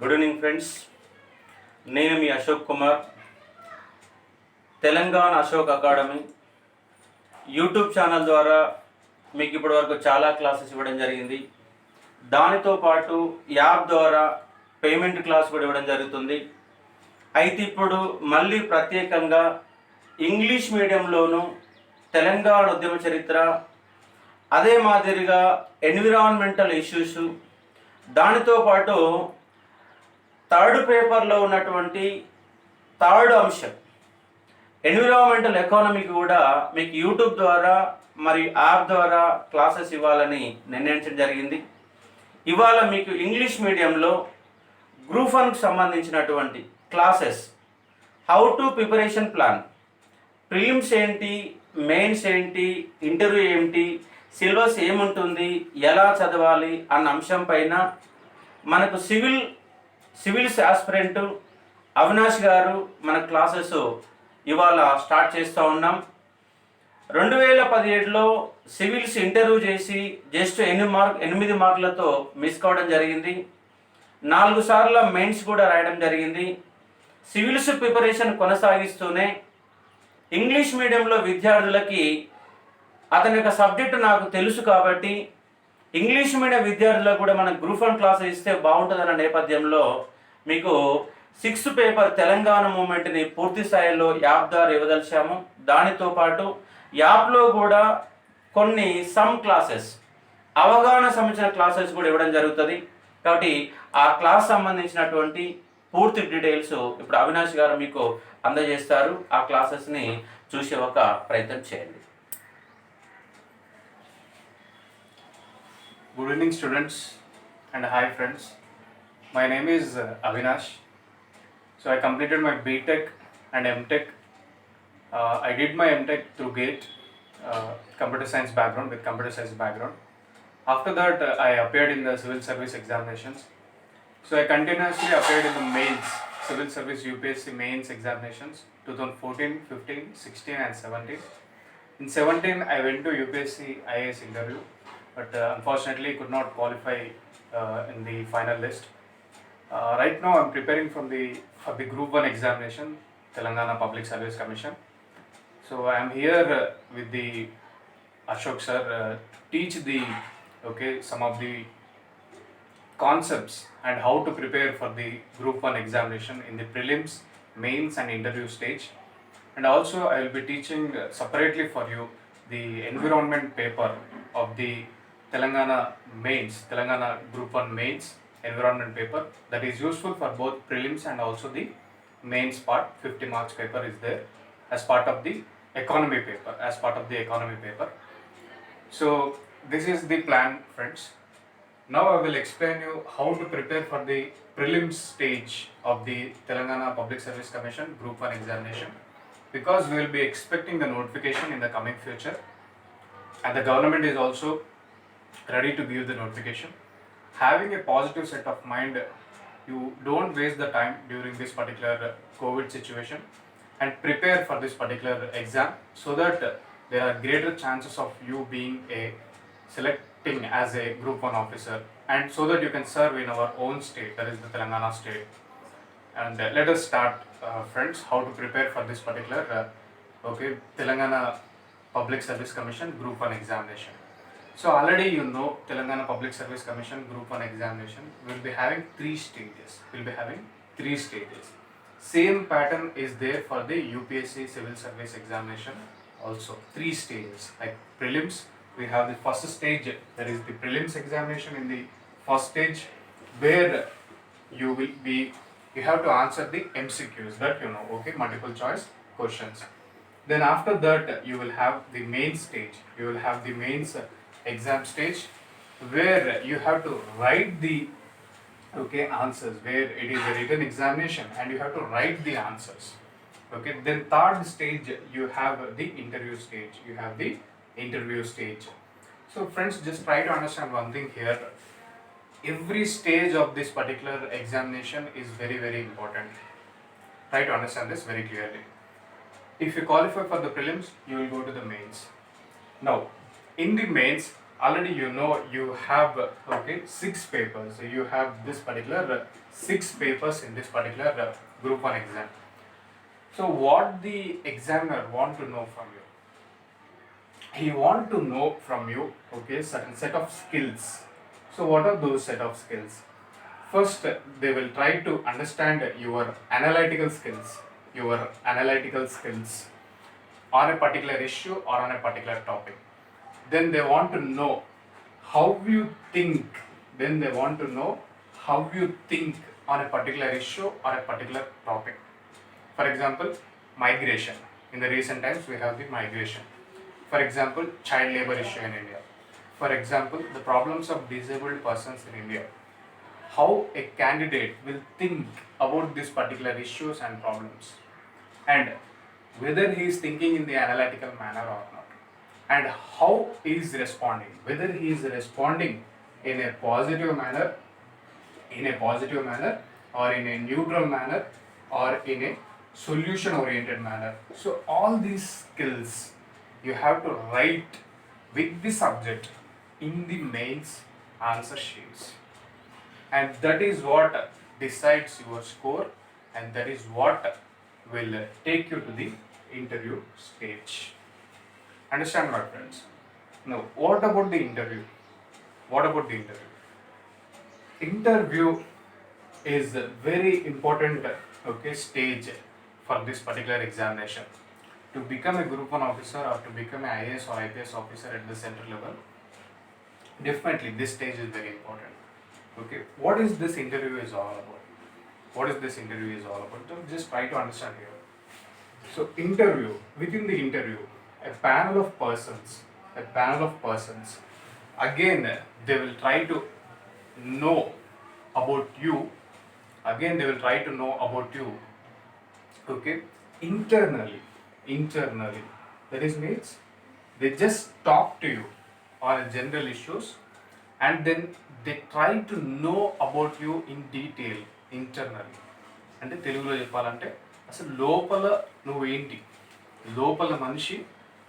Good evening friends. నేను మీ Ashok Kumar. Telangana Ashok academy YouTube channel ద్వారా మీకు ఇప్పటివరకు చాలా క్లాసెస్ ఇవ్వడం జరిగింది. దానితో పాటు యాప్ ద్వారా పేమెంట్ క్లాస్ కూడా ఇవ్వడం జరుగుతుంది. అయితే ఇప్పుడు మళ్ళీ ప్రత్యేకంగా ఇంగ్లీష్ మీడియంలోను తెలంగాణ ఉద్యమ చరిత్ర, అదే మాదిరిగా ఎన్విరాన్మెంటల్ ఇష్యూస్, దానితో పాటు థర్డ్ పేపర్లో ఉన్నటువంటి థర్డ్ అంశం ఎన్విరాన్మెంటల్ ఎకానమీకి కూడా మీకు యూట్యూబ్ ద్వారా మరి యాప్ ద్వారా క్లాసెస్ ఇవ్వాలని నిర్ణయించడం జరిగింది. ఇవాళ మీకు ఇంగ్లీష్ మీడియంలో గ్రూప్ 1కు సంబంధించినటువంటి classes, how to preparation plan, prelims ఏంటి, మెయిన్స్ ఏంటి, ఇంటర్వ్యూ ఏంటి, సిలబస్ ఏముంటుంది, ఎలా చదవాలి అన్న అంశం పైన మనకు సివిల్స్ ఆస్పిరెంట్ అవినాష్ గారు మన క్లాసెస్ ఇవాళ స్టార్ట్ చేస్తూ ఉన్నాం. 2017లో సివిల్స్ ఇంటర్వ్యూ చేసి జస్ట్ 8 మార్కులతో మిస్ కావడం జరిగింది. 4 సార్లు మెయిన్స్ కూడా రాయడం జరిగింది. సివిల్స్ ప్రిపరేషన్ కొనసాగిస్తూనే ఇంగ్లీష్ మీడియంలో విద్యార్థులకి అతని యొక్క సబ్జెక్టు నాకు తెలుసు కాబట్టి ఇంగ్లీష్ మీడియం విద్యార్థులకు కూడా మనం గ్రూప్ 1 క్లాస్ ఇస్తే బాగుంటుందన్న నేపథ్యంలో మీకు 6th పేపర్ తెలంగాణ మూమెంట్ని పూర్తి స్థాయిలో యాప్ ద్వారా ఇవ్వదలిచాము. దానితో పాటు యాప్లో కూడా కొన్ని క్లాసెస్, అవగాహన సంబంధించిన క్లాసెస్ కూడా ఇవ్వడం జరుగుతుంది. కాబట్టి ఆ క్లాస్ సంబంధించినటువంటి పూర్తి డీటెయిల్స్ ఇప్పుడు అవినాష్ గారు మీకు అందజేస్తారు. ఆ క్లాసెస్ని చూసే ఒక ప్రయత్నం చేయండి. Good evening students and hi friends. My name is Avinash. So I completed my BTech and MTech. I did my MTech through GATE, computer science background with computer science background. After that I appeared in the civil service examinations. So I continuously appeared in the mains, civil service UPSC mains examinations 2014, 15, 16 and 17. In 17 I went to UPSC IAS interview. But unfortunately could not qualify in the final list. Right now I'm preparing for the Group 1 examination, Telangana Public Service Commission. So I am here with the Ashok sir, teach some of the concepts and how to prepare for the Group 1 examination in the prelims, mains and interview stage. And also I will be teaching separately for you the environment paper of the Telangana mains, Telangana Group 1 mains environment paper that is useful for both prelims and also the mains part. 50 marks paper is there as part of the economy paper, So this is the plan, friends. Now I will explain you how to prepare for the prelims stage of the Telangana Public Service Commission Group 1 examination, because we will be expecting the notification in the coming future and the government is also ready to give the notification. Having a positive set of mind, you don't waste the time during this particular COVID situation and prepare for this particular exam so that there are greater chances of you being selecting as a Group 1 officer, and so that you can serve in our own state, that is the Telangana state. And let us start, friends, how to prepare for this particular Telangana Public Service Commission Group 1 examination. So already you know Telangana Public Service Commission Group 1 examination will be having 3 stages. Same pattern is there for the UPSC civil service examination also. 3 stages. Like prelims, we have the first stage, that is the prelims examination in the first stage, where you have to answer the MCQs, that you know, multiple choice questions. Then after that you will have the main stage. You will have the mains exam stage, where you have to write the answers, where it is a written examination and you have to write the answers. Then third stage you have the interview stage. So friends, just try to understand one thing here. Every stage of this particular examination is very, very important. Try to understand this very clearly. If you qualify for the prelims, you will go to the mains. Now in the mains, already you know you have okay 6 papers. So you have this particular 6 papers in this particular group 1 exam. So what the examiner want to know from you? He want to know from you okay certain set of skills. So what are those set of skills? First, they will try to understand your analytical skills on a particular issue or on a particular topic. Then they want to know how you think. Then they want to know how you think on a particular issue or a particular topic. For example, migration. In the recent times, we have the migration. For example, child labor issue in India. For example, the problems of disabled persons in India. How a candidate will think about these particular issues and problems, and whether he is thinking in the analytical manner or not, and how he is responding, whether he is responding in a positive manner, or in a neutral manner, or in a solution oriented manner. So all these skills you have to write with the subject in the mains answer sheets, and that is what decides your score, and that is what will take you to the interview stage. Understand, my friends? Now, what about the interview? Interview is a very important okay stage for this particular examination. To become a group 1 officer or to become an IAS or IPS officer at the center level, definitely this stage is very important. Okay, what is this interview is all about? Just try to understand here. So interview, within the interview, a panel of persons, again they will try to know about you, okay, internally, that is means they just talk to you on general issues, and then they try to know about you in detail internally. అంటే తెలుగులో చెప్పాలంటే అసలు లోపల నువ్వేంటి, లోపల మనిషి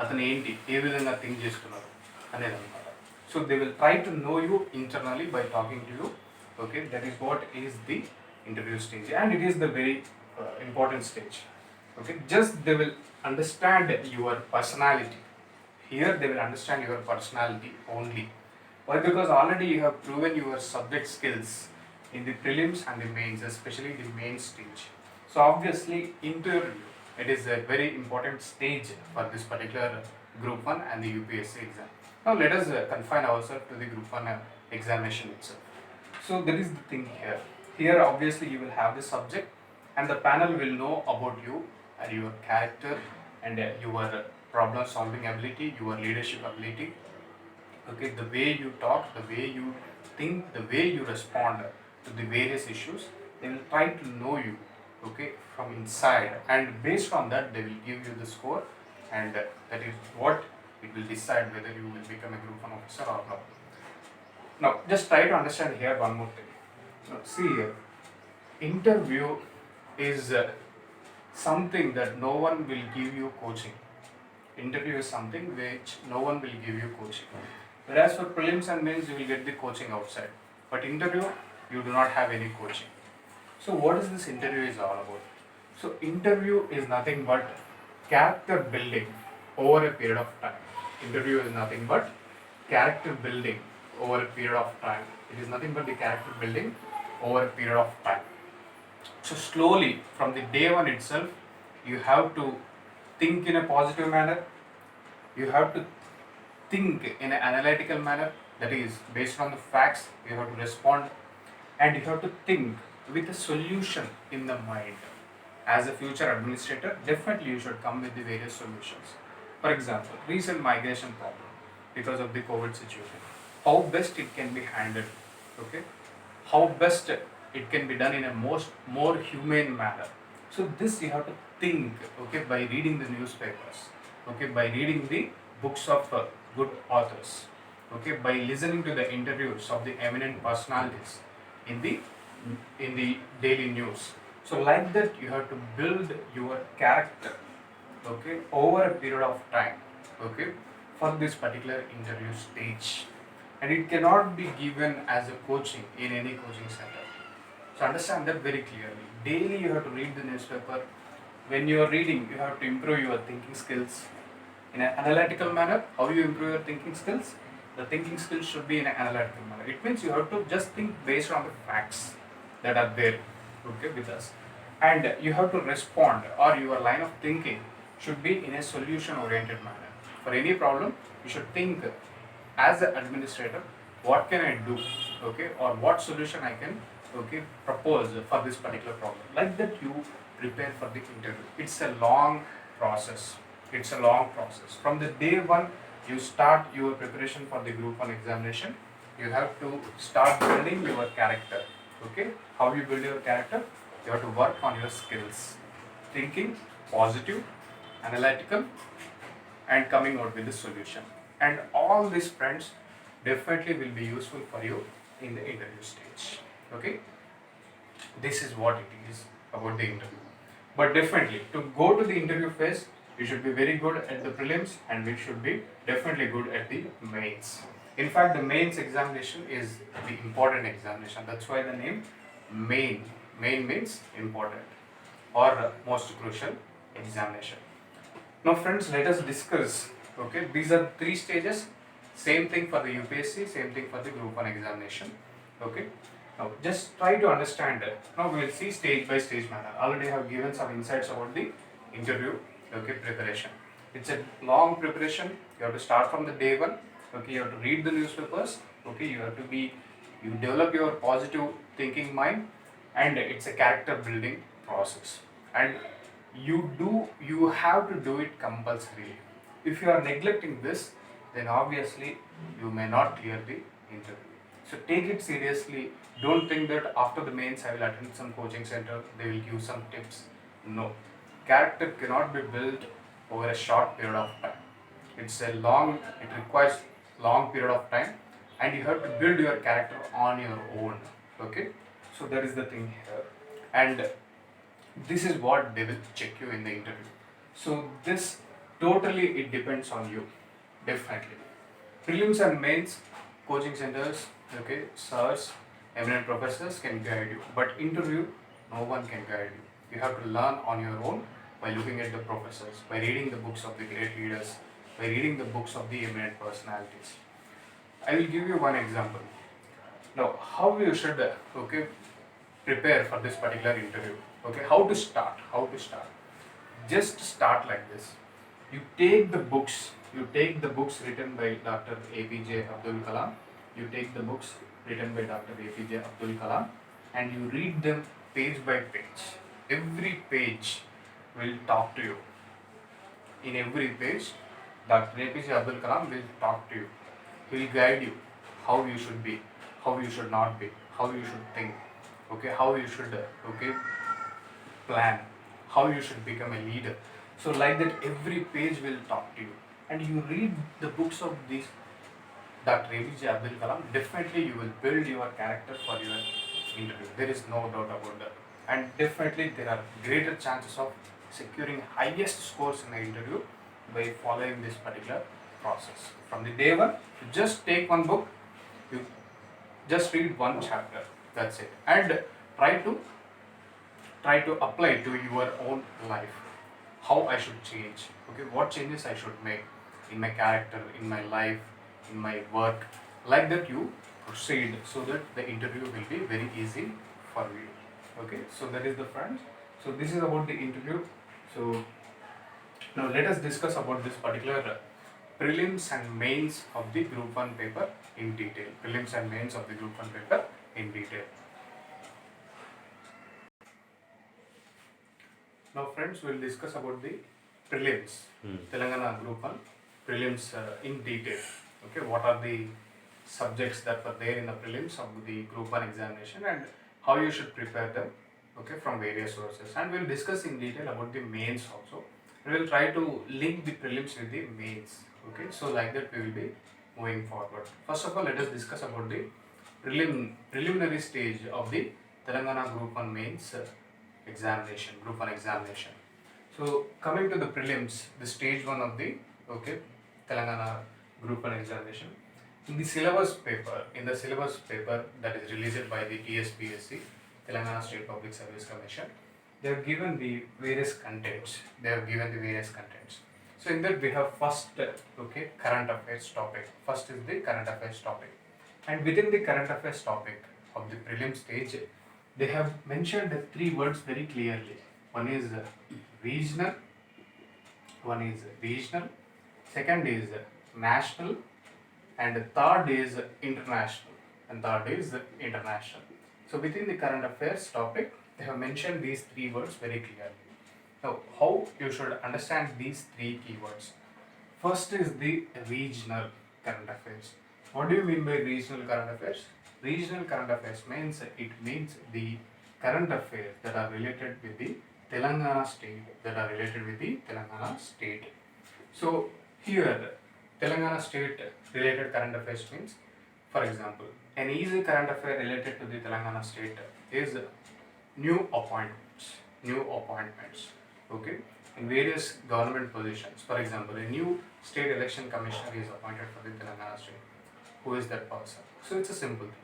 అతను ఏంటి, ఏ విధంగా థింక్ చేస్తున్నారు అనేది అనమాట. So they will try to know you internally by talking to you. Okay, that is what is the interview stage, and it is the very important stage. Okay, just they will understand your personality. Here they will understand your personality only. Why? Because already you have proven your subject skills in the prelims and the mains, especially the main stage. So obviously interview, it is a very important stage for this particular group 1 and the UPSC exam. Now let us confine ourselves to the group 1 examination itself. So that is the thing here. Here obviously you will have the subject, and the panel will know about you and your character and your problem solving ability, your leadership ability. Okay, the way you talk, the way you think, the way you respond to the various issues, they will try to know you, okay, from inside, and based on that they will give you the score, and that is what it will decide whether you will become a group 1 officer or not. Now just try to understand here one more thing. Now see here, interview is something that no one will give you coaching. Interview is something which no one will give you coaching. Whereas for prelims and mains you will get the coaching outside, but interview you do not have any coaching. So what is this interview is all about? So interview is nothing but character building over a period of time. Interview is nothing but character building over a period of time. It is nothing but the character building over a period of time. So slowly from the day 1 itself, you have to think in a positive manner, you have to think in an analytical manner, that is based on the facts you have to respond, and you have to think with a solution in the mind. As a future administrator, definitely you should come with the various solutions. For example, recent migration problem because of the COVID situation, how best it can be handled, okay, how best it can be done in a more humane manner. So this you have to think, okay, by reading the newspapers, okay, by reading the books of good authors, okay, by listening to the interviews of the eminent personalities in the daily news. So like that you have to build your character, okay, over a period of time, okay, for this particular interview stage. and it cannot be given as a coaching in any coaching center. So understand that very clearly. Daily you have to read the newspaper. When you are reading, you have to improve your thinking skills in an analytical manner. How you improve your thinking skills? The thinking skills should be in an analytical manner. It means you have to just think based on the facts that are there, okay, with us, and you have to respond, or your line of thinking should be in a solution oriented manner. For any problem, you should think as an administrator, what can I do, okay, or what solution I can, okay, propose for this particular problem. Like that you prepare for the interview. It's a long process. It's a long process. From the day one you start your preparation for the group 1 examination, you have to start building your character. Okay, how you build your character? You have to work on your skills, thinking positive, analytical, and coming out with the solution. And all these, friends, definitely will be useful for you in the interview stage. Okay, this is what it is about the interview. But definitely, to go to the interview phase, you should be very good at the prelims, and we should be definitely good at the mains. In fact, the mains examination is the important examination. That's why the name main. Main means important or most crucial examination. Now, friends, let us discuss. Okay, these are 3 stages. Same thing for the UPSC, same thing for the Group 1 examination. Okay. Now, just try to understand it. Now, we will see stage by stage manner. Already have given some insights about the interview, okay, preparation. It's a long preparation. You have to start from the day one. Okay, you have to read the newspapers. Okay, you develop your positive thinking mind, and it's a character building process. And you have to do it compulsorily. If you are neglecting this, then obviously you may not clear the interview. So take it seriously. Don't think that after the mains I will attend some coaching center, they will give some tips. No. Character cannot be built over a short period of time. It requires long period of time, and you have to build your character on your own. Okay? So that is the thing here. And this is what they will check you in the interview. So this totally it depends on you. Definitely. Prelims and mains, coaching centers, okay, sirs, eminent professors can guide you. But interview, no one can guide you. You have to learn on your own by looking at the professors, by reading the books of the great leaders, by reading the books of the eminent personalities. I will give you one example. Now, how you should okay, prepare for this particular interview. Okay, how to start? How to start? Just start like this. You take the books written by Dr. APJ Abdul Kalam. You take the books written by Dr. APJ Abdul Kalam, and you read them page by page. Every page will talk to you. In every page, Dr. APJ Abdul Kalam will talk to you. He will guide you how you should be, how you should not be, how you should think, okay, how you should plan, how you should become a leader. So like that, every page will talk to you, and you read the books of this Dr. APJ Abdul Kalam. Definitely, you will build your character for your interview. There is no doubt about that, and definitely there are greater chances of securing highest scores in the interview by following this particular process. From the day one, you just take one book, you just read one chapter. That's it, and try to apply to your own life. How I should change, okay, what changes I should make in my character, in my life, in my work. Like that you proceed, so that the interview will be very easy for you. Okay, so that is the friends. So this is about the interview. So now let us discuss about this particular prelims and mains of the group 1 paper in detail. Prelims and mains of the group 1 paper in detail. Now friends, we will discuss about the prelims, Telangana Group 1 prelims in detail. Okay, what are the subjects that were there in the prelims of the Group 1 examination, and how you should prepare them, okay, from various sources. And we will discuss in detail about the mains also. We will try to link the prelims with the mains. Okay, so like that we will be moving forward. First of all, let us discuss about the preliminary stage of the Telangana Group 1 mains examination, Group 1 examination. So coming to the prelims, the stage 1 of the, okay, Telangana Group 1 examination. in the syllabus paper that is released by the TSPSC, Telangana State Public Service Commission, they have given the various contents. So in that we have first, current affairs topic. First is the current affairs topic, and within the current affairs topic of the prelim stage, they have mentioned the three words very clearly. One is regional, second is national, and the third is international. So within the current affairs topic, they have mentioned these three words very clearly. Now, how you should understand these three keywords? First is the regional current affairs. What do you mean by regional current affairs? Regional current affairs means the current affairs that are related with the Telangana state. So here, Telangana state related current affairs means, for example, an easy current affair related to the Telangana state is new appointments. Okay, in various government positions. For example, a new state election commissioner is appointed for the Telangana state. Who is that person? So it's a simple thing.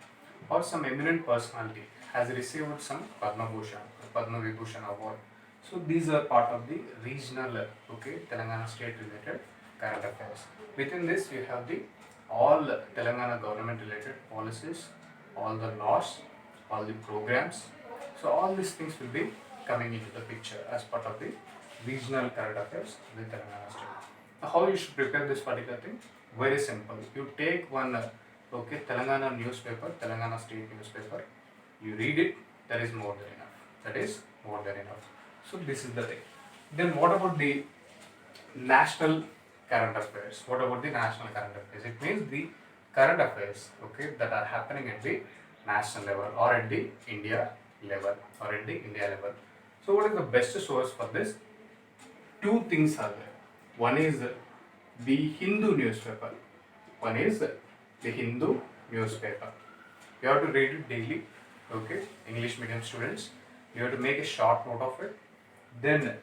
Or some eminent personality has received some Padma Vibhushan award. So these are part of the regional, Telangana state related current affairs. Within this, you have the all Telangana government related policies, all the laws, all the programs. So all these things will be coming into the picture as part of the regional current affairs of the Telangana state. Now, how you should prepare this particular thing? Very simple. You take one Telangana state newspaper, you read it, that is more than enough. So this is the thing. Then what about the national current affairs? It means the current affairs, that are happening at the national level or at the India level. So what is the best source for this? Two things are there. One is the Hindu newspaper. You have to read it daily. English medium students, you have to make a short note of it. Then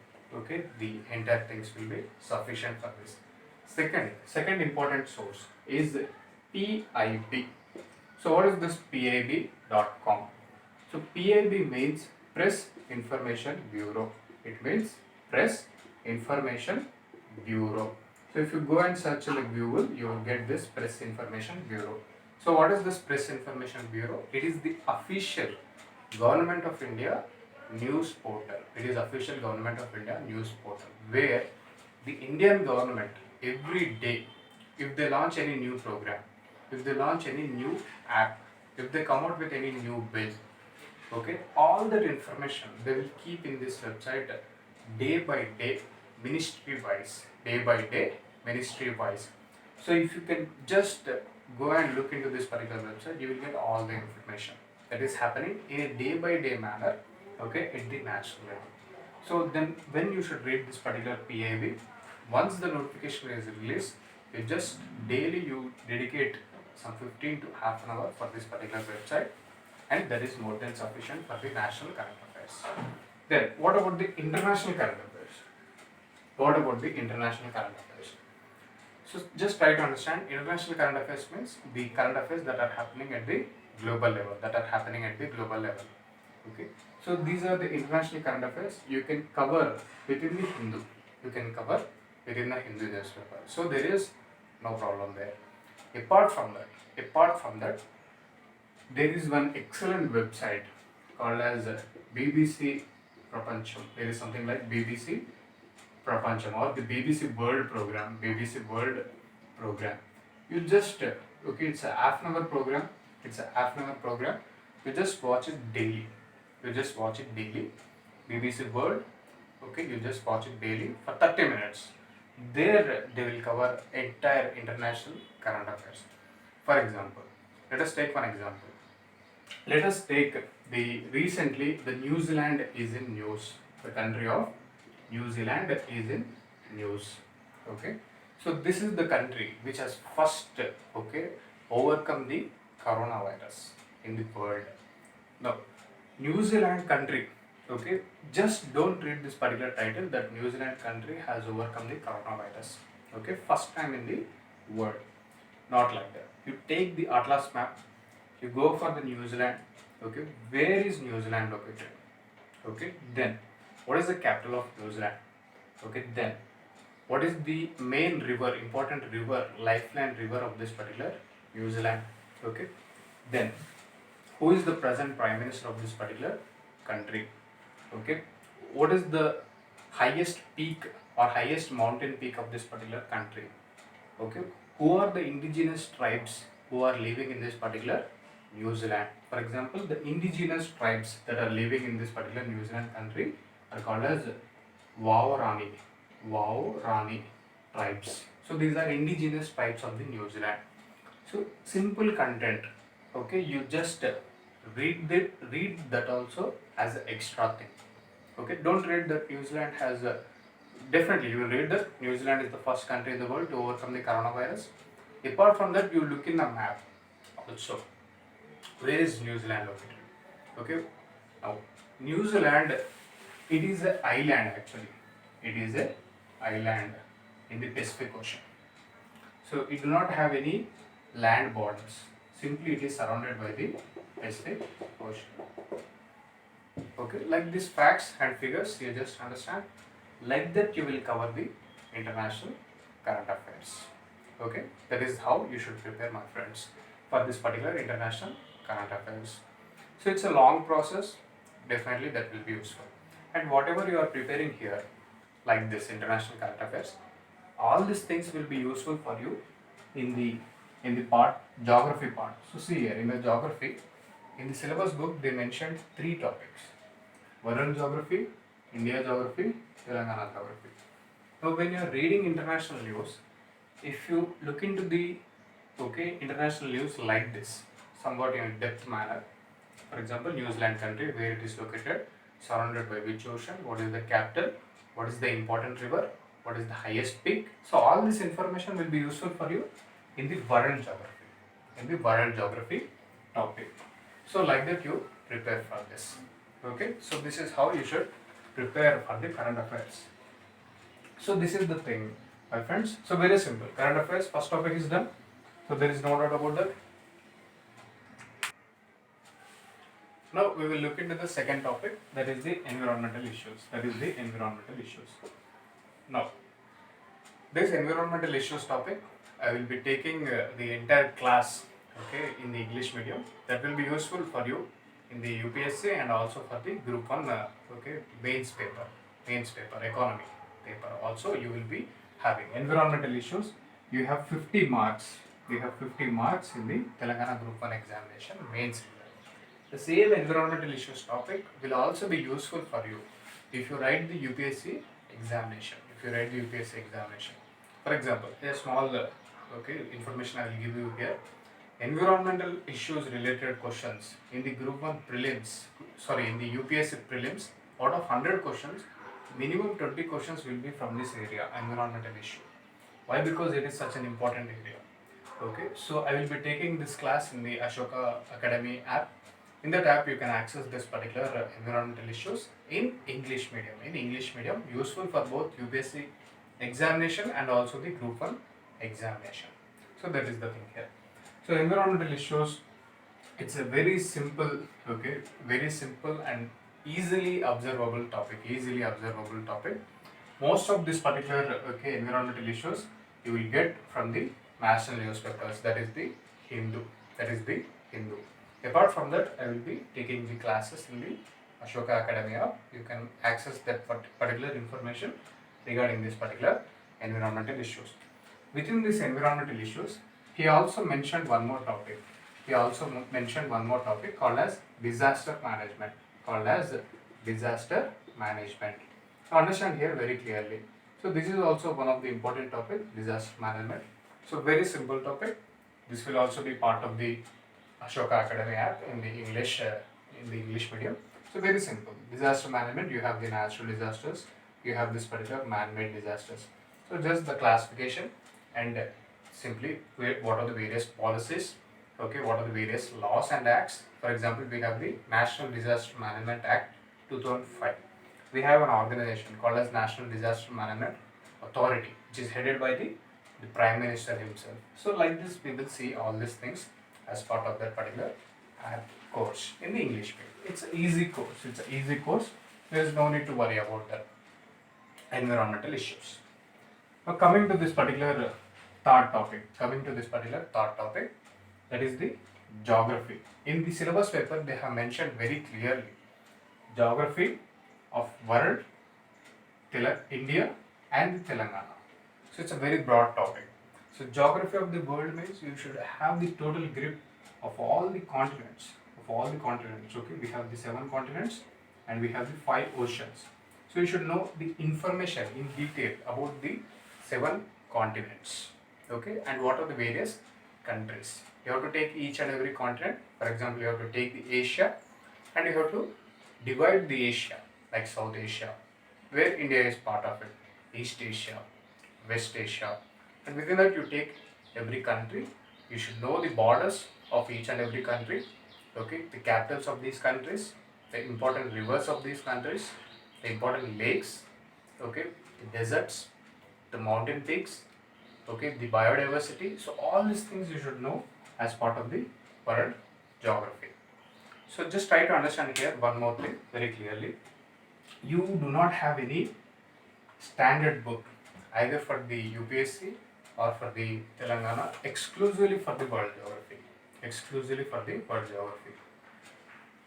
the entire things will be sufficient for this. Second important source is PIB. So what is this PIB.com? So PIB means Press Information Bureau. It means Press Information Bureau. So if you go and search in the Google, you will get this Press Information Bureau. So what is this Press Information Bureau? It is the official Government of India news portal. Where the Indian government every day, if they launch any new program, if they launch any new app, if they come out with any new bill, all that information they will keep in this website day by day, ministry wise. So if you can just go and look into this particular website, you will get all the information that is happening in a day by day manner, at the national level. So then when you should read this particular PIB, once the notification is released, you just daily you dedicate some 15 to half an hour for this particular website, and that is more than sufficient for the national current affairs. Then what about the international current affairs? So just try to understand, international current affairs means the current affairs that are happening at the global level. So these are the international current affairs you can cover within the Hindu. Newspaper. So there is no problem there. Apart from that, there is one excellent website called as BBC Prapancham. There is something like BBC Prapancham or the BBC World program. You just it's a half an hour program. You just watch it daily. BBC World. You just watch it daily for 30 minutes. There they will cover entire international current affairs. For example, let us take one example. Let us take recently the New Zealand is in news. The country of New Zealand is in news. So this is the country which has first overcome the coronavirus in the world. Now, New Zealand country, just don't read this particular title that New Zealand country has overcome the coronavirus. First time in the world. Not like that. You take the atlas map, you go for the New Zealand. Okay, where is New Zealand located? Okay, then what is the capital of New Zealand? Okay, then what is the main river, important river, lifeline river of this particular New Zealand? Okay, then who is the present prime minister of this particular country? Okay, what is the highest peak or highest mountain peak of this particular country? Okay, who are the indigenous tribes who are living in this particular New Zealand? For example, the indigenous tribes that are living in this particular New Zealand country are called as Waorani. Waorani tribes. So these are indigenous tribes of the New Zealand. So simple content. Okay, you just read that also as an extra thing. Okay, don't read that New Zealand has a, definitely you will read that New Zealand is the first country in the world to overcome the coronavirus. Apart from that, you look in the map also. Where is New Zealand located? Okay, now New Zealand, it is an island actually. It is an island in the Pacific Ocean. So it do not have any land borders. Simply it is surrounded by the Pacific Ocean. Okay, like these facts and figures, you just understand. Like that, you will cover the international current affairs. Okay, that is how you should prepare, my friends, for this particular international current affairs. So it's a long process. Definitely, that will be useful. And whatever you are preparing here, like this international current affairs, all these things will be useful for you in the part geography part. So see here in the geography, in the syllabus book they mentioned 3 topics: world geography, India geography, Telangana geography. Now when you are reading international news, if you look into the international news like this, somewhat in a depth manner, for example, New Zealand country, where it is located, surrounded by which ocean, what is the capital, what is the important river, what is the highest peak. So all this information will be useful for you in the world geography, topic. So like that you prepare for this. Okay, so this is how you should prepare for the current affairs. So this is the thing, my friends. So very simple. Current affairs, first topic is done. So there is no doubt about that. Now we will look into the second topic, that is the environmental issues. Now, this environmental issues topic, I will be taking the entire class, okay, in the English medium. That will be useful for you in the UPSC and also for the Group 1, mains paper, economy paper. Also, you will be having environmental issues. You have 50 marks. In the Telangana Group 1 examination, mains. The same environmental issues topic will also be useful for you if you write the UPSC examination. For example, a small information I will give you here. Environmental issues related questions in the Group 1 prelims, in the UPSC prelims, out of 100 questions, minimum 20 questions will be from this area, environmental issue. Why? Because it is such an important area. Okay, so I will be taking this class in the Ashoka Academy app. In that app, you can access this particular environmental issues in English medium. Useful for both UPSC examination and also the Group 1 examination. So that is the thing here. So environmental issues, it's a very simple and easily observable topic. Most of this particular environmental issues you will get from the national newspapers, that is the Hindu. Apart from that, I will be taking the classes in the Ashoka Academy app. You can access that particular information regarding this particular environmental issues. Within these environmental issues, he also mentioned one more topic. Called as disaster management. So understand here very clearly. So this is also one of the important topic, disaster management. So very simple topic. This will also be part of the Ashoka Academy app in the English medium. So very simple. Disaster management, you have the natural disasters, you have this particular man-made disasters. So just the classification and simply what are the various policies, what are the various laws and acts. For example, we have the National Disaster Management Act 2005. We have an organization called as National Disaster Management Authority, which is headed by the the Prime Minister himself. So like this, we will see all these things as part of that particular course in the English medium. It's an easy course. It's an easy course. There is no need to worry about the environmental issues. Now coming to this particular third topic, that is the geography. In the syllabus paper, they have mentioned very clearly geography of world, India and the Telangana. So it's a very broad topic. So geography of the world means you should have the total grip of all the continents. Okay, we have the 7 continents and we have the 5 oceans. So you should know the information in detail about the 7 continents. Okay, and what are the various countries. You have to take each and every continent. For example, you have to take the Asia and you have to divide the Asia like South Asia, where India is part of it, East Asia, West Asia, and within that you take every country. You should know the borders of each and every country, okay, the capitals of these countries, the important rivers of these countries, the important lakes, okay, the deserts, the mountain peaks, okay, the biodiversity. So all these things you should know as part of the world geography. So just try to understand here one more thing very clearly. You do not have any standard book either for the UPSC or for the Telangana exclusively for the world geography.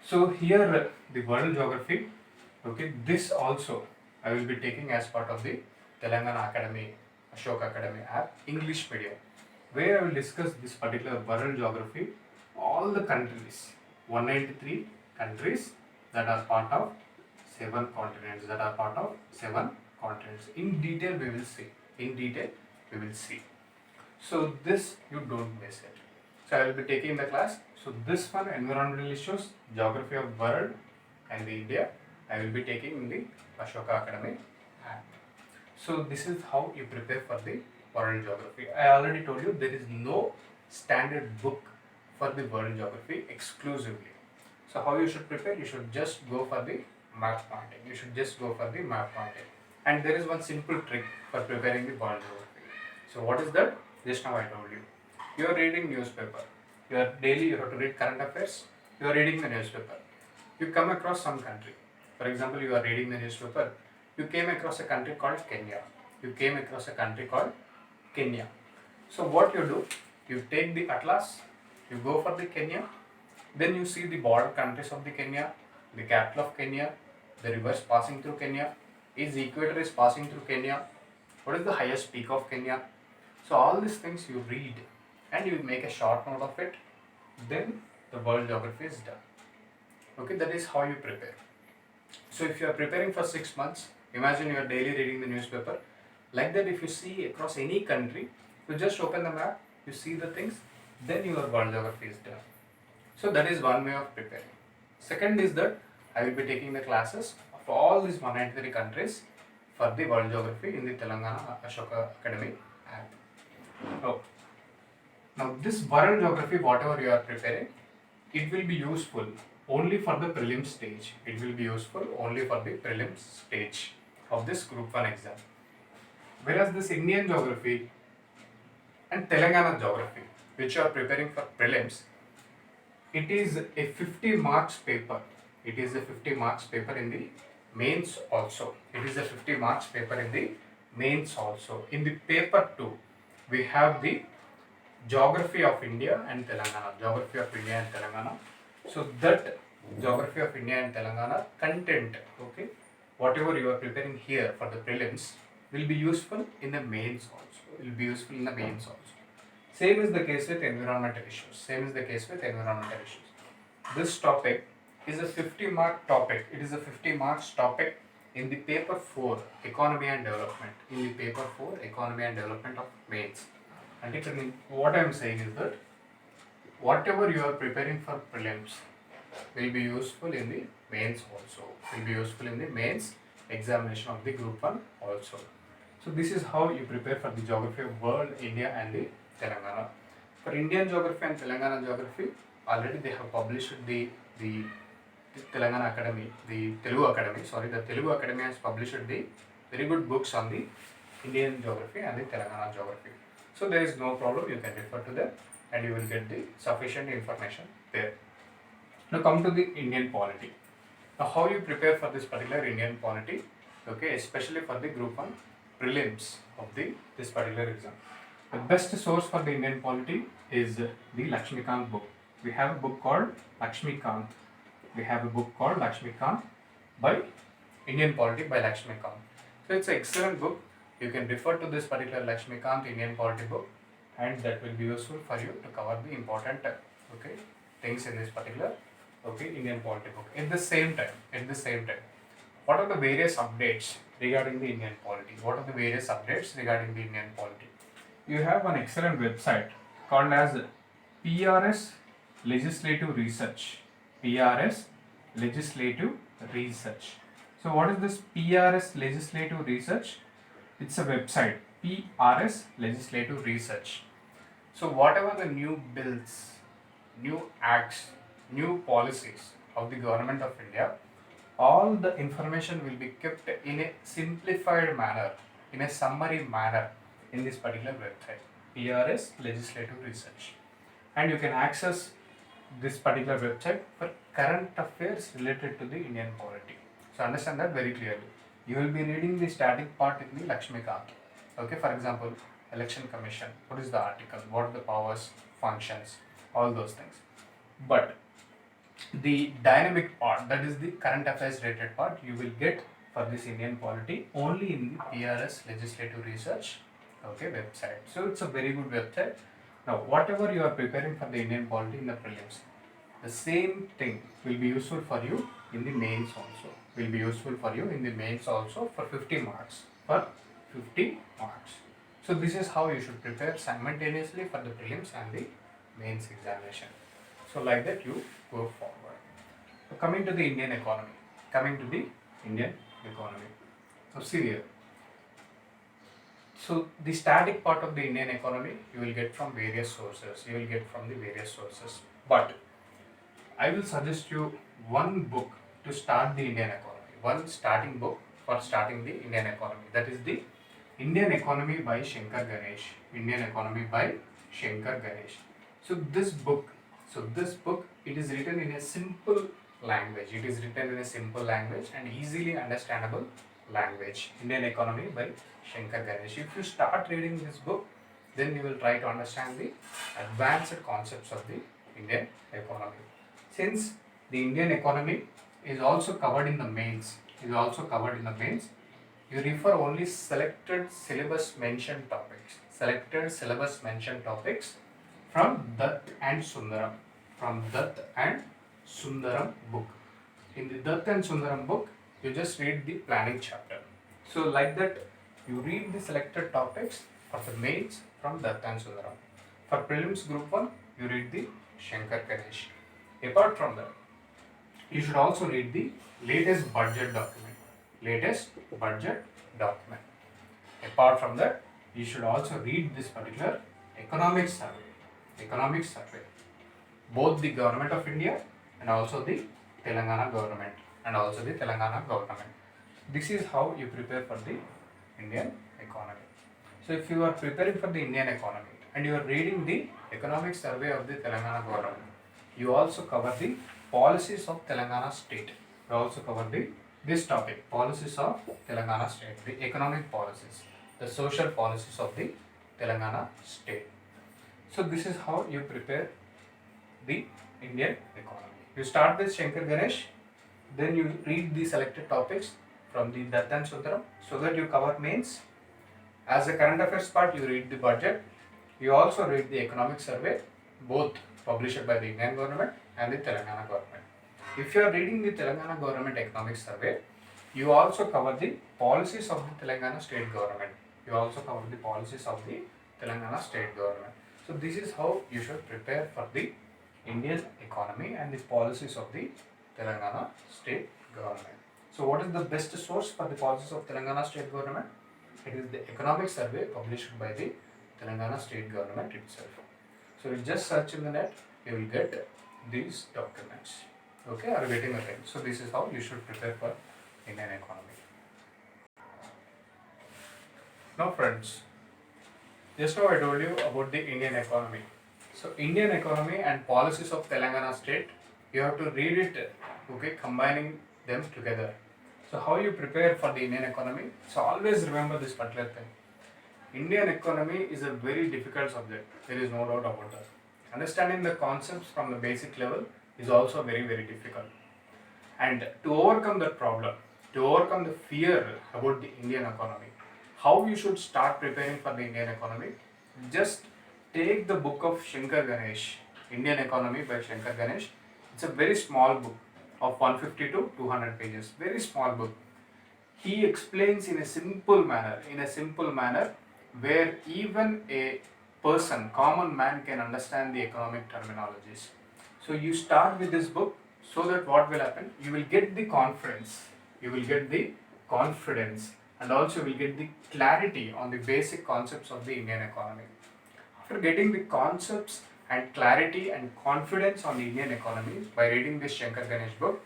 So here the world geography, okay, this also I will be taking as part of the Telangana Academy, Ashoka Academy app, English medium, where I will discuss this particular world geography, all the countries, 193 countries that are part of 7 continents. In detail we will see. So this you don't miss it. So I will be taking the class. So this one, environmental issues, geography of world and the India, I will be taking in the Ashoka Academy app. So this is how you prepare for the world geography. I already told you there is no standard book for the world geography exclusively. So how you should prepare? You should just go for the map pointing. And there is one simple trick for preparing the world geography. So what is that? Just now I told you. You are reading newspaper. You have to read current affairs. You are reading the newspaper. You come across some country. For example, you are reading the newspaper. You came across a country called Kenya. So what you do? You take the atlas. You go for the Kenya. Then you see the border countries of the Kenya, the capital of Kenya, the rivers passing through Kenya, the equator is passing through Kenya, what is the highest peak of Kenya. So all these things you read and you make a short note of it, then the world geography is done. Okay, that is how you prepare. So if you are preparing for 6 months, imagine you are daily reading the newspaper. Like that, if you see across any country, you just open the map, you see the things, then your world geography is done. So that is one way of preparing. Second is that I will be taking the classes of all these 193 countries for the world geography in the Telangana Ashoka Academy app. Oh. Now this world geography, whatever you are preparing, it will be useful only for the prelim stage. Of this group 1 exam. Whereas this Indian geography and Telangana geography, which you are preparing for prelims, it is a 50 marks paper. In the mains also. In the paper 2, we have the geography of India and Telangana. So that geography of India and Telangana content, okay, whatever you are preparing here for the prelims will be useful in the mains also. Same is the case with environmental issues. This topic is a 50 mark topic. It is a 50 marks topic in the paper 4, economy and development. Of mains. And what I am saying is that whatever you are preparing for prelims will be useful in the mains also. Examination of the group 1 also. So this is how you prepare for the geography of world, India and the Telangana. For Indian geography and Telangana geography, already they have published the Telangana Academy, the Telugu Academy has published the very good books on the Indian geography and the Telangana geography. So there is no problem, you can refer to them and you will get the sufficient information there. Now come to the Indian polity. Now how you prepare for this particular Indian polity, okay, especially for the group 1 prelims of this particular exam. The best source for the Indian polity is the Lakshmikant book. We have a book called Lakshmikant. We have a book called Lakshmikant by Indian Polity by Lakshmikant. So it's an excellent book. You can refer to this particular Lakshmikant Indian Polity book, and that will be useful for you to cover the important okay things in this particular Indian Polity book. At the same time, what are the various updates regarding the Indian polity? What are the various updates regarding the Indian polity? You have an excellent website called as PRS Legislative Research. PRS Legislative Research. So what is this PRS Legislative Research? It's a website, PRS Legislative Research. So whatever the new bills, new acts, new policies of the government of India, all the information will be kept in a simplified manner, in a summary manner in this particular website, PRS Legislative Research. And you can access this particular website for current affairs related to the Indian polity. So understand that very clearly. You will be reading the static part in the Lakshmikant. Okay, for example, Election Commission, what is the article, what are the powers, functions, all those things. But the dynamic part, that is the current affairs related part, you will get for this Indian polity only in the PRS Legislative Research website. So it's a very good website. Now whatever you are preparing for the Indian polity in the prelims, the same thing will be useful for you in the mains also. Will be useful for you in the mains also for 50 marks. For 50 marks. So this is how you should prepare simultaneously for the prelims and the mains examination. So like that you go forward. So coming to the Indian economy. So see here. So the static part of the Indian economy you will get from various sources. But I will suggest you one book to start the Indian economy. One starting book for starting the Indian economy. That is the Indian Economy by Shankar Ganesh. Indian Economy by Shankar Ganesh. So this book, it is written in a simple language. And easily understandable language. Indian Economy by Shankar Ganesh. If you start reading this book, then you will try to understand the advanced concepts of the Indian economy. Since the Indian economy is also covered in the mains, you refer only selected syllabus mentioned topics from Dutt and Sundaram. Book. In the Dutt and Sundaram book, you just read the planning chapter. So like that, you read the selected topics for the mains from Dutt and Sundaram. For prelims group 1, you read the Shankar Ganesh. Apart from that, you should also read the latest budget document. Apart from that, you should also read this particular economic survey. Both the government of India and also the Telangana government. This is how you prepare for the Indian economy. So if you are preparing for the Indian economy and you are reading the economic survey of the Telangana government, you also cover the policies of Telangana state. This topic, policies of Telangana state, the economic policies, the social policies of the Telangana state. So this is how you prepare the Indian economy. You start with Shankar Ganesh, then you read the selected topics from the Dutt and Sundaram so that you cover mains. As a current affairs part, you read the budget. You also read the economic survey, both published by the Indian government and the Telangana government. If you are reading the Telangana government economic survey, you also cover the policies of the Telangana state government. So this is how you should prepare for the Indian economy and the policies of the Telangana state government. So what is the best source for the policies of Telangana state government? It is the economic survey published by the Telangana state government itself. So you just search in the net, you will get these documents. Okay, are you getting it right? So this is how you should prepare for Indian economy. Now friends, Just now I told you about the Indian economy. So Indian economy and policies of Telangana state, you have to read it, okay, combining them together. So how you prepare for the Indian economy? So always remember this particular thing. Indian economy is a very difficult subject. There is no doubt about that. Understanding the concepts from the basic level is also very difficult. And to overcome that problem, to overcome the fear about the Indian economy, how you should start preparing for the Indian economy, just take the book of Shankar Ganesh, Indian Economy by Shankar Ganesh. It's a very small book of 150 to 200 pages, very small book. He explains in a simple manner where even a person, common man, can understand the economic terminologies. So you start with this book, so that what will happen? You will get the confidence, and also will get the clarity on the basic concepts of the Indian economy. After getting the concepts and clarity and confidence on the Indian economy by reading this Shankar Ganesh book,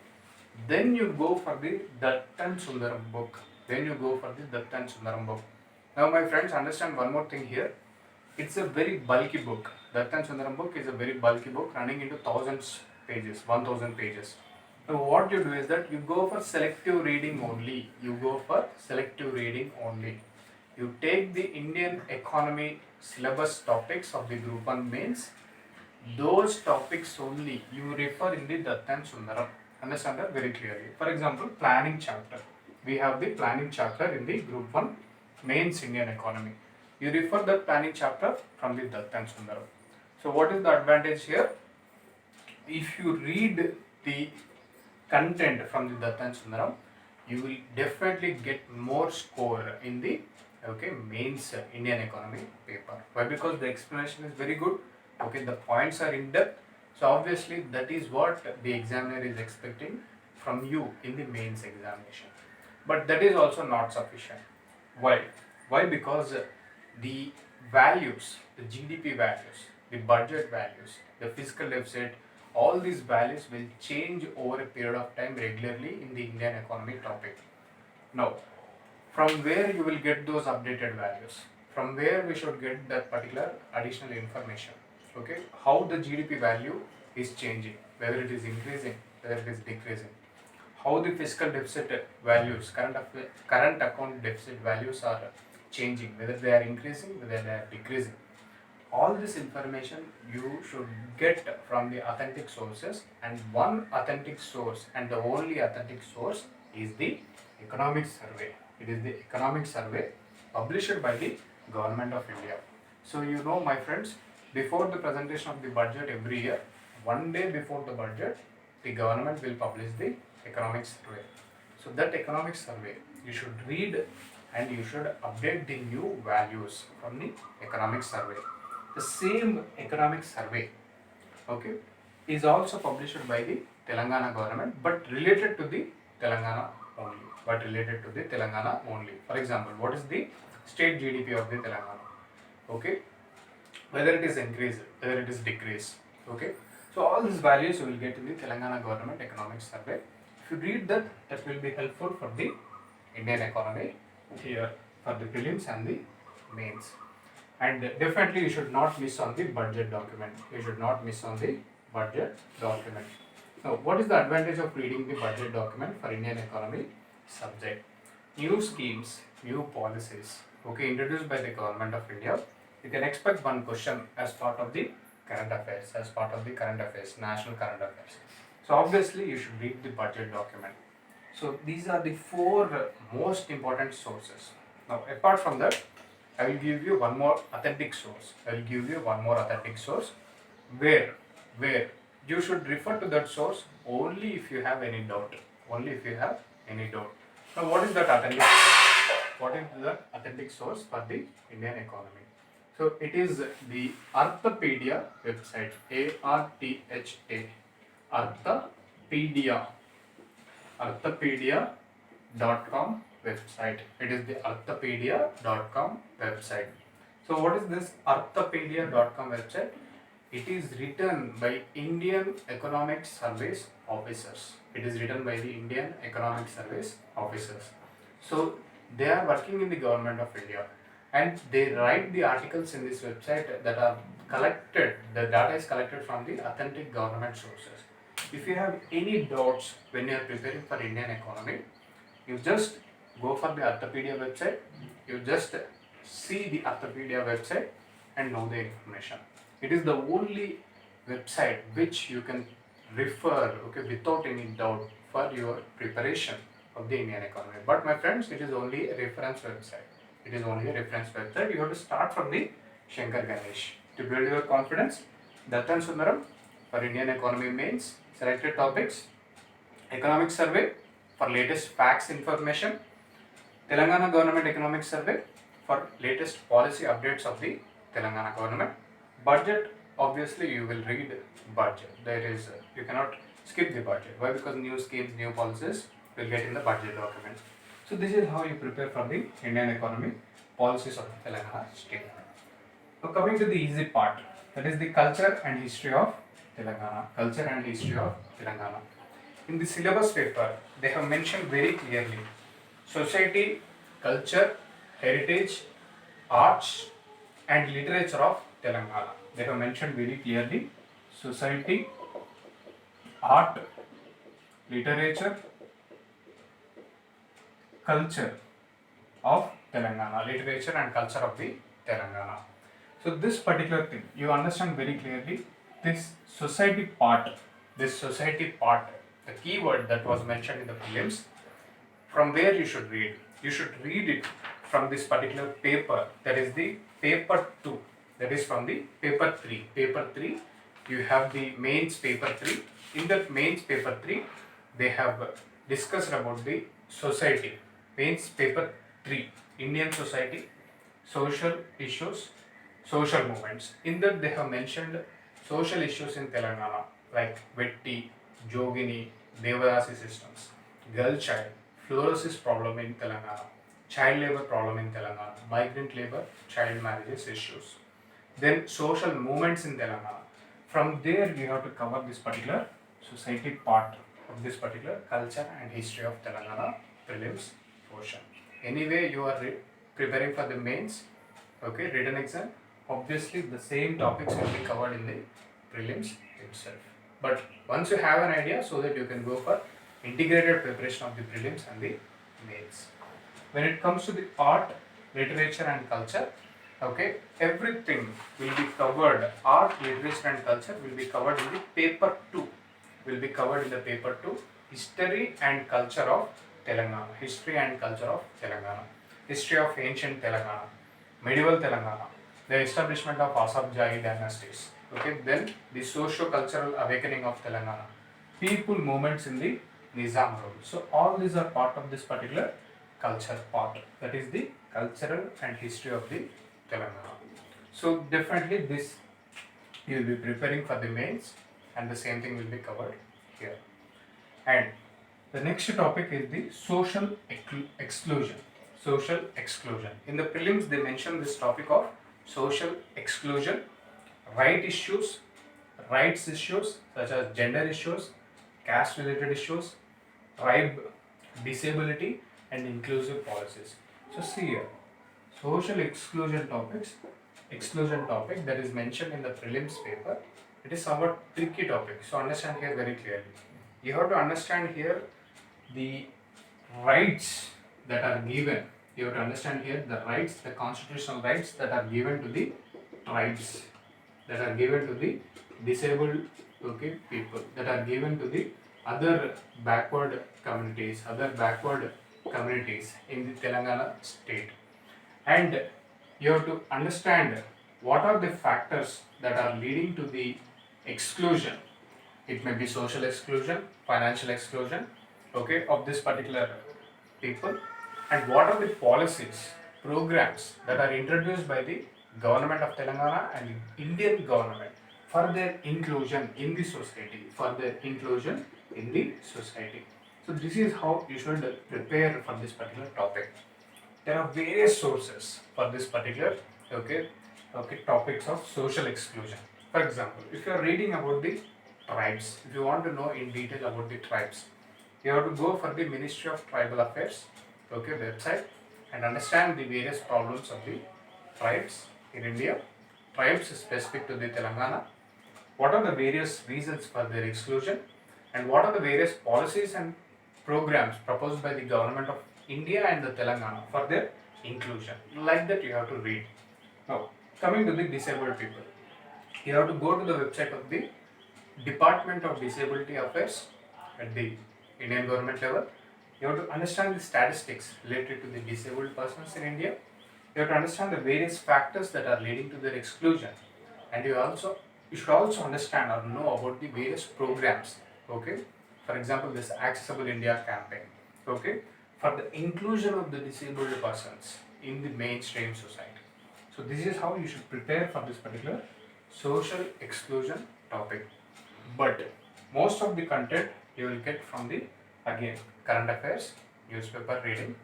then you go for the Dattan Sundaram book. Now, my friends, understand one more thing here. It's a very bulky book. Dattan Sundaram book is a very bulky book running into thousands pages, 1000 pages. Now, what you do is that you go for selective reading only. You take the Indian economy syllabus topics of the Group 1 mains. Those topics only you refer in the Dattan Sundaram. Understand that very clearly. For example, planning chapter. We have the planning chapter in the Group 1 mains Indian economy. You refer that planning chapter from the Dattan Sundaram. So what is the advantage here? If you read the content from the Dattan Sundaram, you will definitely get more score in the mains Indian economy paper. Why? Because the explanation is very good. Okay, the points are in depth. So obviously that is what the examiner is expecting from you in the mains examination. But that is also not sufficient. Why? Why? Because the values, the GDP values, the budget values, the fiscal deficit, all these values will change over a period of time regularly in the Indian economy topic. Now, from where you will get those updated values? From where we should get that particular additional information? Okay, how the GDP value is changing, whether it is increasing, whether it is decreasing, how the fiscal deficit values, current account deficit values are changing, whether they are increasing, whether they are decreasing. All this information you should get from the authentic sources, and one authentic source and the only authentic source is the economic survey. It is the economic survey published by the government of India. So you know, my friends, before the presentation of the budget every year, one day before the budget, the government will publish the economic survey. So that economic survey you should read, and you should update the new values from the economic survey. The same economic survey, okay, is also published by the Telangana government, but related to the Telangana only. For example, what is the state GDP of the Telangana? Okay, whether it is increased, whether it is decreased. Okay, so all these values you will get in the Telangana government economic survey. If you read that, that will be helpful for the Indian economy here for the prelims and the mains. And definitely you should not miss on the budget document. Now, what is the advantage of reading the budget document for Indian economy subject? New schemes, new policies, okay, introduced by the government of India. You can expect one question as part of the current affairs, national current affairs. So obviously you should read the budget document. So these are the four most important sources. Now, apart from that, I will give you one more authentic source. Where you should refer to that source only if you have any doubt. Now, what is that authentic source for the Indian economy? So it is the Arthapedia website. Arthapedia.com website. It is the Arthapedia.com website. So what is this Arthapedia.com website? It is written by Indian Economic Service officers. So they are working in the government of India. and they write the articles in this website that are collected, the data is collected from the authentic government sources. If you have any doubts when you are preparing for Indian economy, you just go for the Arthopedia website, you just see the Arthopedia website and know the information. It is the only website which you can refer, okay, without any doubt for your preparation of the Indian economy. But my friends, it is only a reference website. It is only a reference website. You have to start from the Shankar Ganesh to build your confidence. Dattan Sundaram for Indian economy mains, selected topics, economic survey for latest facts information, Telangana government economic survey for latest policy updates of the Telangana government, budget. Obviously you will read budget. There is you cannot skip the budget. Why? Because new schemes, new policies will get in the budget document. So this is how you prepare for the Indian economy policies of Telangana state. Now coming to the easy part, that is the culture and history of Telangana. Culture and history of Telangana. In the syllabus paper, they have mentioned very clearly society, culture, heritage, arts and literature of Telangana. They have mentioned very clearly society, art, literature, culture of Telangana, literature and culture of the Telangana. So this particular thing, you understand very clearly this society part, the keyword that was mentioned in the prelims, from where you should read. You should read it from this particular paper, that is the paper 2, that is from the paper 3. Paper 3, you have the mains paper 3. In that mains paper 3, they have discussed about the society. Mains paper 3, Indian society, social issues, social movements. In that they have mentioned social issues in Telangana like Vetti, Jogini, Devadasi systems, girl child, fluorosis problem in Telangana, child labor problem in Telangana, migrant labor, child marriages issues. Then social movements in Telangana. From there you have to cover this particular society part of this particular culture and history of Telangana prelims portion. Anyway, you are preparing for the mains, okay, written exam. Obviously, the same topics will be covered in the prelims itself. But once you have an idea, so that you can go for integrated preparation of the prelims and the mains. When it comes to the art, literature and culture, okay, everything will be covered. Art, literature and culture will be covered in the paper 2. Will be covered in the paper 2. History and culture of Telangana. History and culture of Telangana. History of ancient Telangana. Medieval Telangana. The establishment of Asaf Jahi dynasties. Okay, then the socio-cultural awakening of Telangana. People movements in the Nizam rule. So all these are part of this particular culture part. That is the cultural and history of the Telangana. So definitely this you will be preparing for the mains and the same thing will be covered here. And the next topic is the social exclusion. Social exclusion. In the prelims they mention this topic of social exclusion, rights issues such as gender issues, caste related issues, tribe, disability and inclusive policies. So see here, social exclusion topic that is mentioned in the prelims paper, it is somewhat tricky topic. So understand here very clearly. You have to understand here the rights that are given. You have to understand here the rights, the constitutional rights that are given to the tribes, that are given to the disabled, okay, people, that are given to the other backward communities in the Telangana state. And you have to understand what are the factors that are leading to the exclusion. It may be social exclusion, financial exclusion, okay, of this particular people, and what are the policies, programs that are introduced by the government of Telangana and Indian government for their inclusion in the society, So this is how you should prepare for this particular topic. There are various sources for this particular topics of social exclusion. For example, if you are reading about the tribes, if you want to know in detail about the tribes, you have to go for the Ministry of Tribal Affairs website and understand the various problems of the tribes in India, tribes specific to the Telangana, what are the various reasons for their exclusion, and what are the various policies and programs proposed by the government of India and the Telangana for their inclusion. Like that you have to read. Now, coming to the disabled people, you have to go to the website of the Department of Disability Affairs at the Indian government level. You have to understand the statistics related to the disabled persons in India. You have to understand the various factors that are leading to their exclusion, and you should also understand or know about the various programs. Okay, for example, this Accessible India campaign. Okay, for the inclusion of the disabled persons in the mainstream society. So this is how you should prepare for this particular social exclusion topic. But most of the content you will get from the, again, current affairs, newspaper reading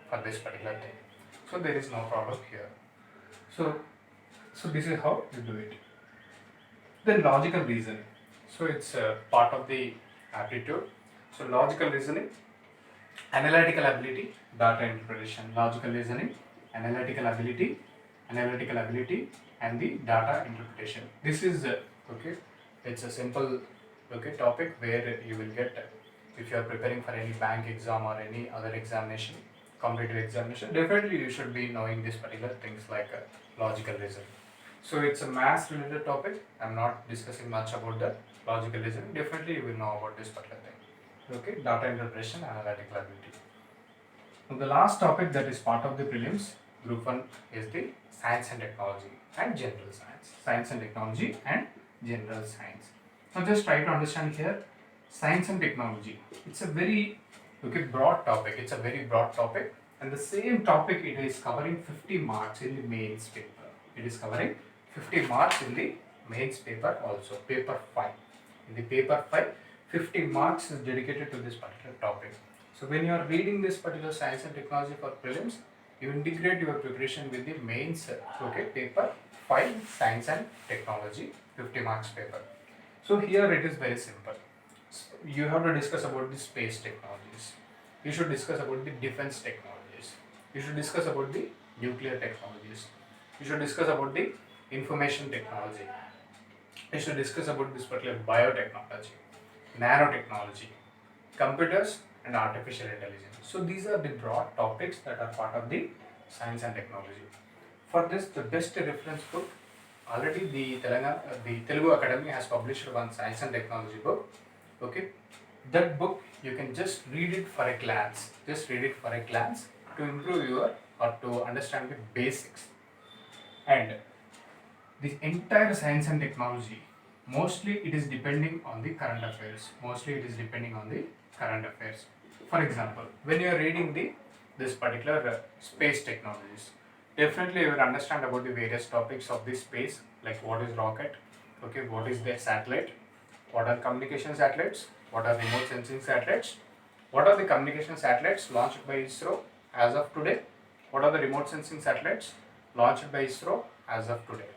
for this particular thing. So there is no problem here. So this is how you do it. Then logical reasoning. So it's a part of the aptitude. So logical reasoning, analytical ability, data interpretation. Logical reasoning, analytical ability, and the data interpretation. This is okay. It's a simple topic where you will get if you are preparing for any bank exam or any other examination, competitive examination. Definitely you should be knowing these particular things like logical reasoning. So it's a math related topic. I'm not discussing much about the logical reasoning. Definitely you will know about this particular thing. Okay, data interpretation, analytical ability. Now the last topic that is part of the prelims, group 1, is the science and technology and general science. Science and technology and general science. Now just try to understand here, science and technology. It's a very broad topic. It's a very broad topic, and the same topic it is covering 50 marks in the mains paper. It is covering 50 marks in the mains paper also, paper 5. In the paper 5, 50 marks is dedicated to this particular topic. So when you are reading this particular science and technology for prelims, you integrate your preparation with the mains paper 5 science and technology 50 marks paper. So here it is very simple. You have to discuss about the space technologies. You should discuss about the defense technologies. You should discuss about the nuclear technologies. You should discuss about the information technology. You should discuss about this particular biotechnology, nanotechnology, computers, and artificial intelligence. So these are the broad topics that are part of the science and technology. For this, the best reference book, already the Telugu Academy has published one science and technology book. Okay, that book you can just read it for a glance. Just read it for a glance to improve your or to understand the basics. And the entire science and technology, mostly it is depending on the current affairs. For example, when you are reading this particular space technologies, definitely you will understand about the various topics of the space, like what is rocket, okay, what is the satellite, what are communication satellites, what are remote sensing satellites, what are the communication satellites launched by ISRO as of today, what are the remote sensing satellites launched by ISRO as of today.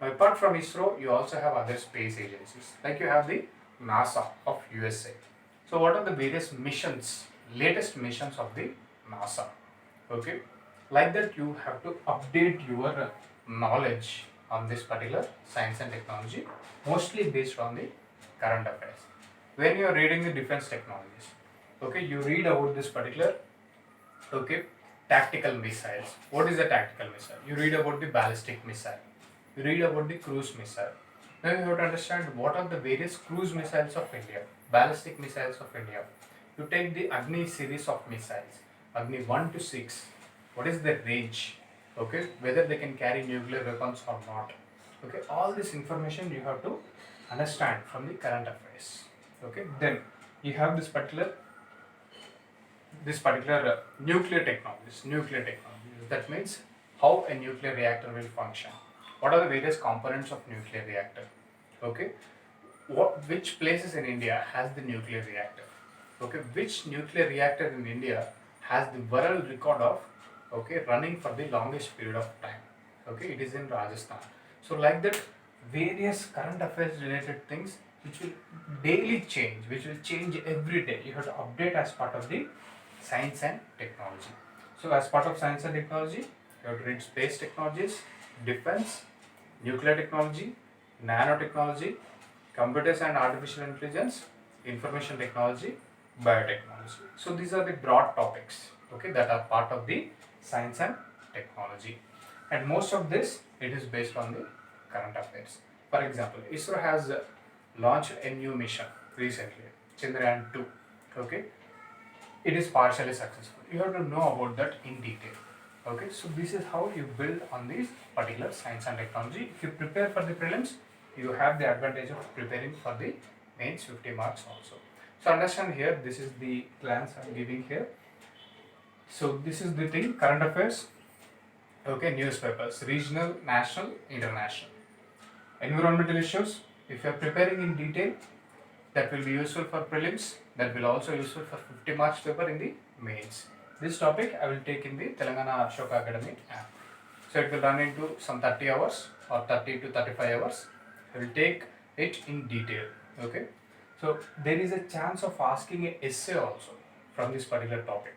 Now, apart from ISRO, you also have other space agencies, like you have the NASA of USA. So what are the various missions, latest missions of the NASA? Okay, like that you have to update your knowledge on this particular science and technology, mostly based on the current affairs. When you are reading the defense technologies, okay, you read about this particular tactical missiles. What is a tactical missile? You read about the ballistic missile. You read about the cruise missile. Now you have to understand what are the various cruise missiles of India, ballistic missiles of India. You take the Agni series of missiles, Agni 1 to 6. What is the range? Okay, whether they can carry nuclear weapons or not. Okay, all this information you have to understand from the current affairs. Okay, then you have this particular nuclear technologies. That means how a nuclear reactor will function. What are the various components of nuclear reactor? Okay, which places in India has the nuclear reactor? Okay, which nuclear reactor in India has the world record of running for the longest period of time? Okay, it is in Rajasthan. So like that, various current affairs related things which will daily change, which will change every day. You have to update as part of the science and technology. So as part of science and technology, you You have to read space technologies, defense, nuclear technology, nanotechnology, computers and artificial intelligence, information technology, biotechnology. So these are the broad topics, okay, that are part of the science and technology. And most of this, it is based on the current affairs. For example, ISRO has launched a new mission recently, Chandrayaan 2. Okay, it is partially successful. You have to know about that in detail. Okay, so this is how you build on this particular science and technology. If you prepare for the prelims, you have the advantage of preparing for the mains 50 marks also. So understand here, this is the glance I'm giving here. So this is the thing, current affairs, okay, newspapers, regional, national, international. Environmental issues, if you are preparing in detail, that will be useful for prelims, that will also useful for 50 marks paper in the mains. This topic I will take in the Telangana Ashoka Academy app. So it will run into some 30 hours or 30 to 35 hours. I will take it in detail. Okay. So there is a chance of asking an essay also from this particular topic.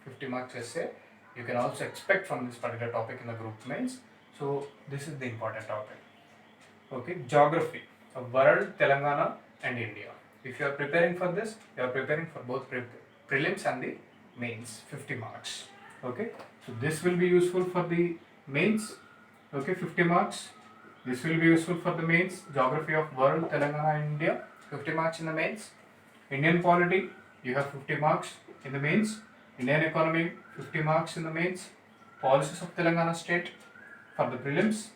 50 marks essay you can also expect from this particular topic in the group mains. So this is the important topic. Okay, geography of world, Telangana and India. If you are preparing for this, you are preparing for both prelims and the mains, 50 marks. Okay, so this will be useful for the mains. Okay, 50 marks. This will be useful for the mains. Geography of world, Telangana and India, 50 marks in the mains. Indian polity, you have 50 marks in the mains. Indian economy, 50 marks in the mains. Policies of Telangana state for the prelims.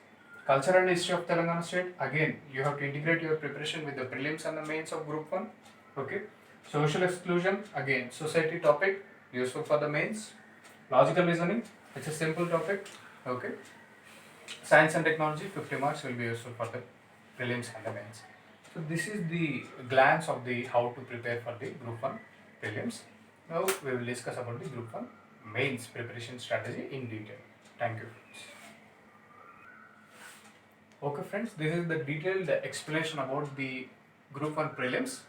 Culture and history of Telangana state, again you have to integrate your preparation with the prelims and the mains of group 1. Okay, social exclusion, again society topic, useful for the mains. Logical reasoning, it's a simple topic. Okay, science and technology, 50 marks will be useful for the prelims and the mains. So this is the glance of the how to prepare for the group 1 prelims. Now we will discuss about the group 1 mains preparation strategy in detail. Thank you friends. Okay friends, this is the detailed explanation about the group 1 prelims.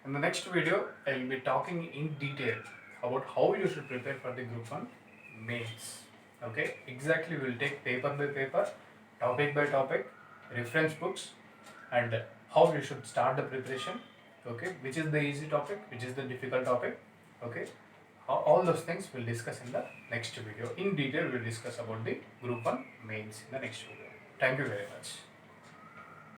In the next video, I will be talking in detail about how you should prepare for the group 1 mains. Okay, exactly we will take paper by paper, topic by topic, reference books and how you should start the preparation. Okay, which is the easy topic, which is the difficult topic. Okay, all those things we'll discuss in the next video. In detail, we'll discuss about the group 1 mains in the next video. Thank you very much.